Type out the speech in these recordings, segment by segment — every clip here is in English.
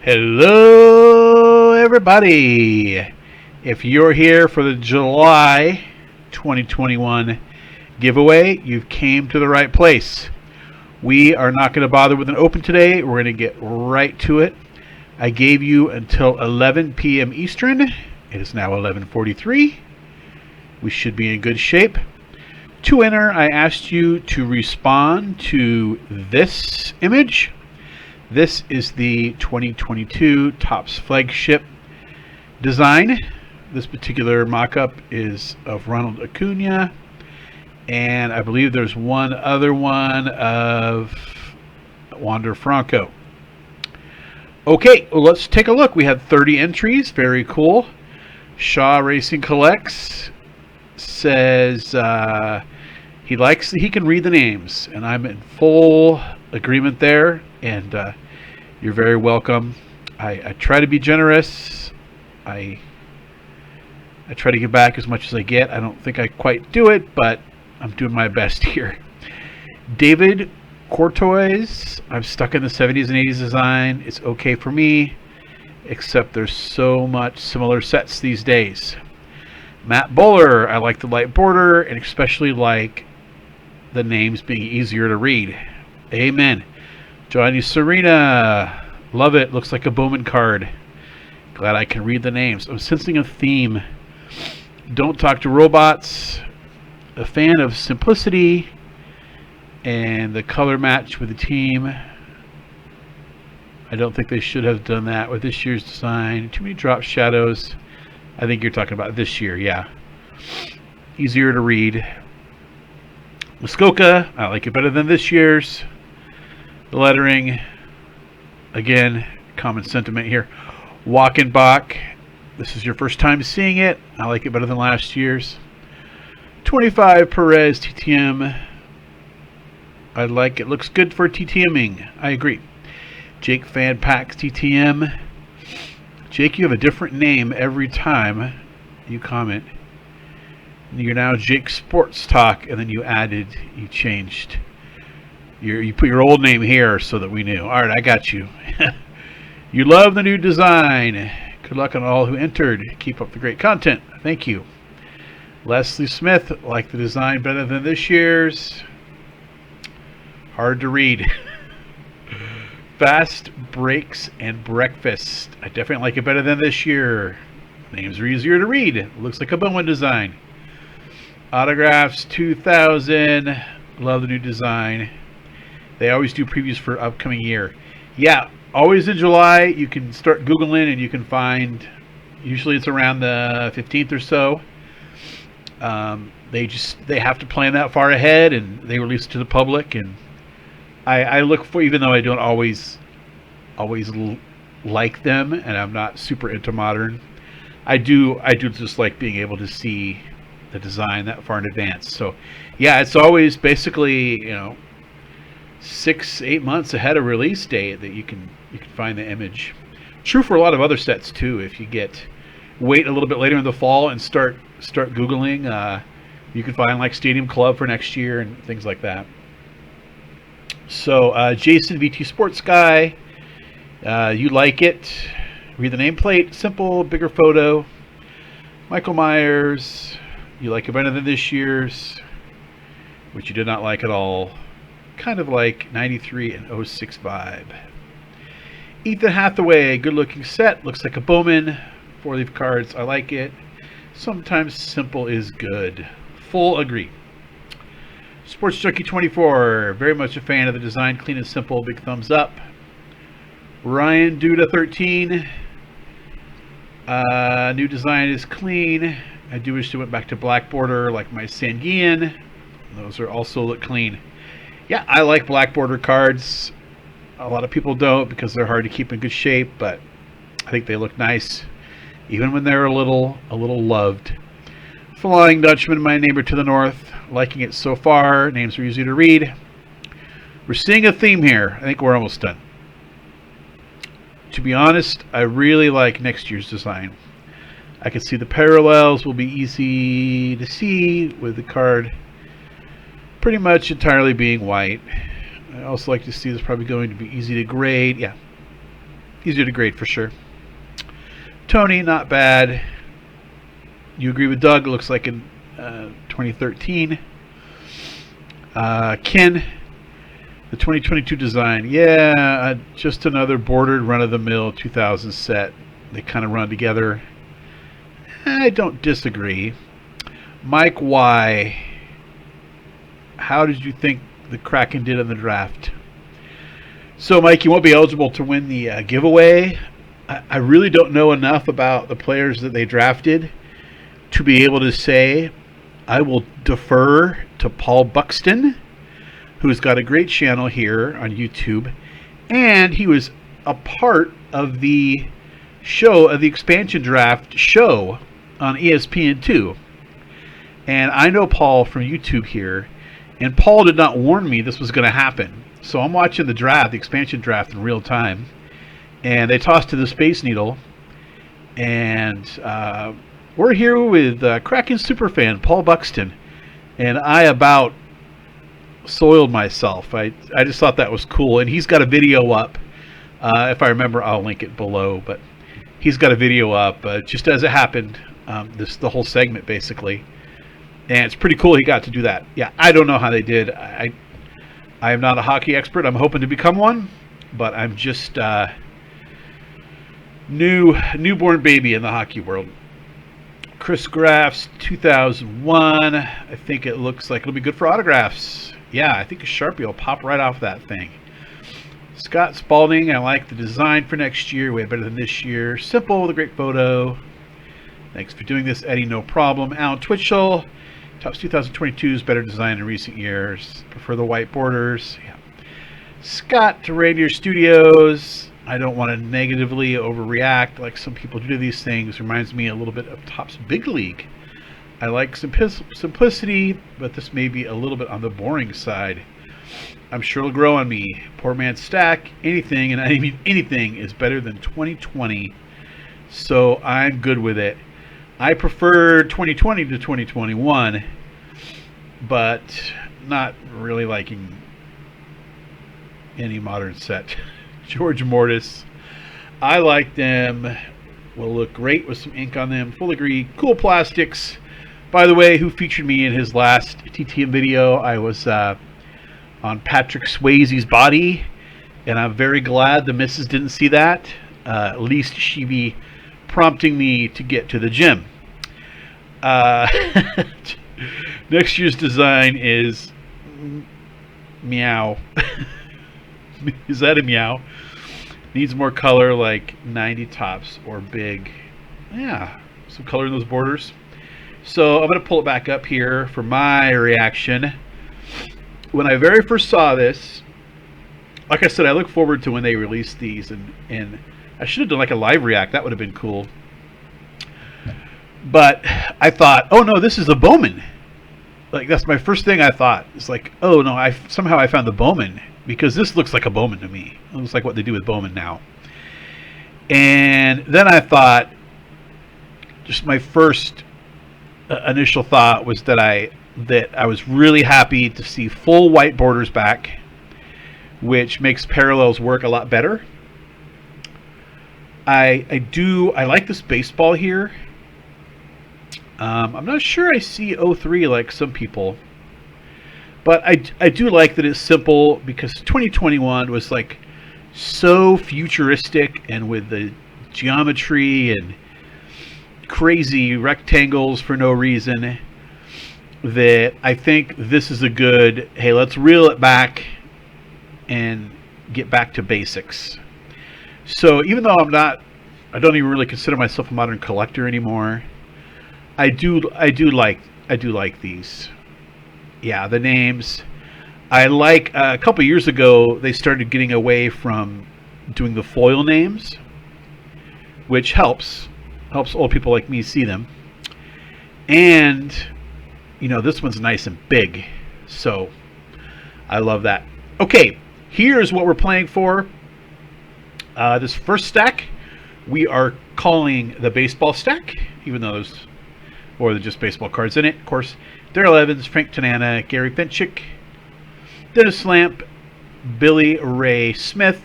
Hello, everybody. If you're here for the July 2021 giveaway, you've came to the right place. We are not going to bother with an open today. We're going to get right to it. I gave you until 11 p.m. Eastern. It is now 11:43. We should be in good shape. To enter, I asked you to respond to this image. This is the 2022 Topps flagship design. This particular mock-up is of Ronald Acuna, and I believe there's one other one of Wander Franco. Okay, well, let's take a look. We had 30 entries. Very cool. Shaw Racing Collects says he can read the names, and I'm in full agreement there. And you're very welcome. I try to be generous. I try to give back as much as I get. I don't think I quite do it, but I'm doing my best here. David Courtois, I'm stuck in the 70s and 80s design. It's okay for me, except there's so much similar sets these days. Matt Bowler, I like the light border, and especially like the names being easier to read. Amen. Johnny Serena, love it. Looks like a Bowman card. Glad I can read the names. I'm sensing a theme. Don't Talk to Robots, a fan of simplicity and the color match with the team. I don't think they should have done that with this year's design. Too many drop shadows. I think you're talking about this year, yeah. Easier to read. Muskoka, I like it better than this year's. The lettering, again, common sentiment here. Walkenbach, this is your first time seeing it. I like it better than last year's. 25 Perez TTM. I like it. Looks good for TTMing. I agree. Jake Fan Packs TTM. Jake, you have a different name every time you comment. You're now Jake Sports Talk, and then you changed. You put your old name here so that we knew. All right, I got you. You love the new design. Good luck on all who entered. Keep up the great content. Thank you. Leslie Smith, like the design better than this year's. Hard to read. Fast Breaks and Breakfast. I definitely like it better than this year. Names are easier to read. Looks like a Bowman design. Autographs 2000. Love the new design. They always do previews for upcoming year. Yeah, always in July. You can start Googling and you can find, usually it's around the 15th or so. They have to plan that far ahead, and they release it to the public. And I look for, even though I don't always like them, and I'm not super into modern, I do just like being able to see the design that far in advance. So yeah, it's always basically 6-8 months ahead of release date that you can find the image. True for a lot of other sets too. If you wait a little bit later in the fall and start Googling, you can find like Stadium Club for next year and things like that. So Jason VT Sports Guy, you like it. Read the nameplate. Simple, bigger photo. Michael Myers, you like it better than this year's, which you did not like at all. Kind of like 93 and 06 vibe. Ethan Hathaway, good looking set. Looks like a Bowman. 4-leaf cards, I like it. Sometimes simple is good. Full agree. Sports Junkie 24, very much a fan of the design. Clean and simple, big thumbs up. Ryan Duda 13, new design is clean. I do wish they went back to black border like my Sanguian. Those are also look clean. Yeah, I like black border cards. A lot of people don't because they're hard to keep in good shape, but I think they look nice even when they're a little loved. Flying Dutchman, my neighbor to the north, liking it so far. Names are easy to read. We're seeing a theme here. I think we're almost done. To be honest, I really like next year's design. I can see the parallels will be easy to see with the card pretty much entirely being white. I also like to see this probably going to be easy to grade. Yeah. easier to grade for sure. Tony, not bad. You agree with Doug? It looks like in 2013. Ken, the 2022 design. Yeah, just another bordered run-of-the-mill 2000 set. They kind of run together. I don't disagree. Mike Y, how did you think the Kraken did in the draft? So, Mike, you won't be eligible to win the giveaway. I really don't know enough about the players that they drafted to be able to say. I will defer to Paul Buxton, who's got a great channel here on YouTube, and he was a part of the show, of the expansion draft show on ESPN2. And I know Paul from YouTube here, and Paul did not warn me this was going to happen. So I'm watching the draft, the expansion draft, in real time. And they tossed to the Space Needle. And we're here with Kraken superfan Paul Buxton. And I about soiled myself. I just thought that was cool. And he's got a video up. If I remember, I'll link it below. But he's got a video up just as it happened. The whole segment, basically. And it's pretty cool he got to do that. Yeah, I don't know how they did. I am not a hockey expert. I'm hoping to become one. But I'm just... newborn baby in the hockey world. Chris Graff's 2001. I think it looks like it'll be good for autographs. Yeah, I think a Sharpie will pop right off that thing. Scott Spalding, I like the design for next year. Way better than this year. Simple with a great photo. Thanks for doing this, Eddie. No problem. Alan Twitchell. Topps 2022's better design in recent years. Prefer the white borders. Yeah. Scott to Reindeer Studios. I don't want to negatively overreact like some people do to these things. Reminds me a little bit of Topps Big League. I like simplicity, but this may be a little bit on the boring side. I'm sure it'll grow on me. Poor man's stack. Anything, and I mean anything, is better than 2020. So I'm good with it. I prefer 2020 to 2021, but not really liking any modern set. George Mortis, I like them. Will look great with some ink on them. Full agree. Cool plastics. By the way, who featured me in his last TTM video? I was on Patrick Swayze's body, and I'm very glad the missus didn't see that. At least she be prompting me to get to the gym. Next year's design is meow. Is that a meow? Needs more color, like 90 Topps or big. Yeah, some color in those borders. So I'm going to pull it back up here for my reaction. When I very first saw this, like I said, I look forward to when they release these, and I should have done like a live react. That would have been cool. But I thought, oh no, this is a Bowman. Like, that's my first thing I thought. It's like, oh no, somehow I found the Bowman, because this looks like a Bowman to me. It looks like what they do with Bowman now. And then I thought, just my first initial thought was that I was really happy to see full white borders back, which makes parallels work a lot better. I like this baseball here. I'm not sure I see 03 like some people, but I do like that it's simple, because 2021 was like so futuristic, and with the geometry and crazy rectangles for no reason, that I think this is a good, hey, let's reel it back and get back to basics. So even though I don't even really consider myself a modern collector anymore, I do like these. Yeah, the names. I like, a couple years ago they started getting away from doing the foil names, which helps old people like me see them. And you know, this one's nice and big, so I love that. Okay, here's what we're playing for. This first stack we are calling the baseball stack, even though there's more than just baseball cards in it. Of course, Darrell Evans, Frank Tanana, Gary Benchik, Dennis Lamp, Billy Ray Smith,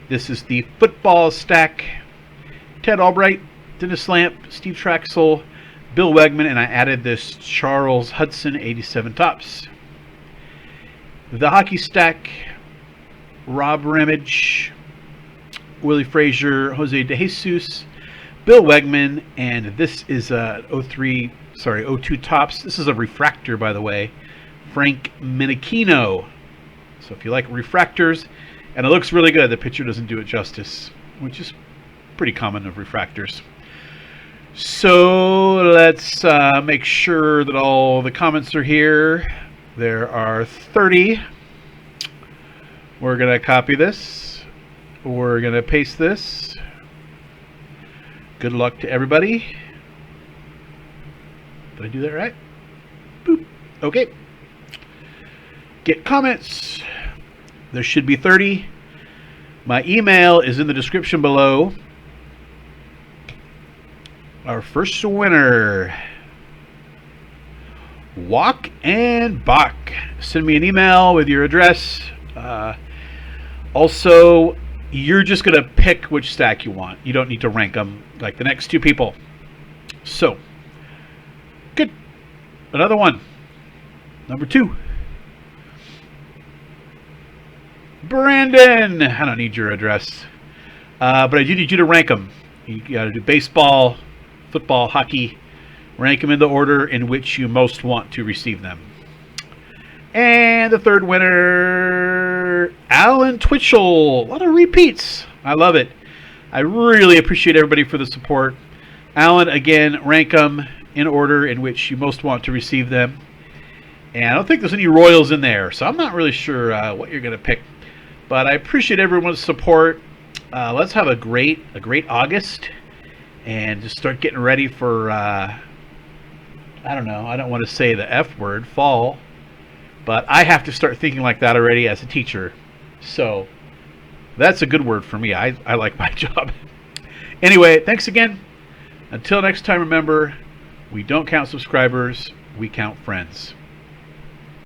This is the football stack. Ted Albright, Dennis Lamp, Steve Traxel, Bill Wegman, and I added this Charles Hudson 87 Topps. The hockey stack, Rob Ramage, Willie Frazier, Jose DeJesus, Bill Wegman, and this is a 02 Topps. This is a refractor, by the way, Frank Menechino. So if you like refractors, and it looks really good, the picture doesn't do it justice, which is pretty common of refractors. So let's make sure that all the comments are here. There are 30. We're going to copy this. We're going to paste this. Good luck to everybody. Did I do that right? Boop. Okay. Get comments. There should be 30. My email is in the description below. Our first winner, Walk and Bach. Send me an email with your address. Also, you're just going to pick which stack you want. You don't need to rank them like the next two people. So, good. Another one. Number 2. Brandon. I don't need your address. But I do need you to rank them. You got to do baseball, football, hockey. Rank them in the order in which you most want to receive them. And the third winner, Alan Twitchell. A lot of repeats. I love it. I really appreciate everybody for the support. Alan, again, rank them in order in which you most want to receive them. And I don't think there's any Royals in there, so I'm not really sure what you're going to pick. But I appreciate everyone's support. Let's have a great August and just start getting ready for, I don't know, I don't want to say the F word, fall. But I have to start thinking like that already as a teacher. So that's a good word for me. I like my job. Anyway, thanks again. Until next time, remember, we don't count subscribers, we count friends.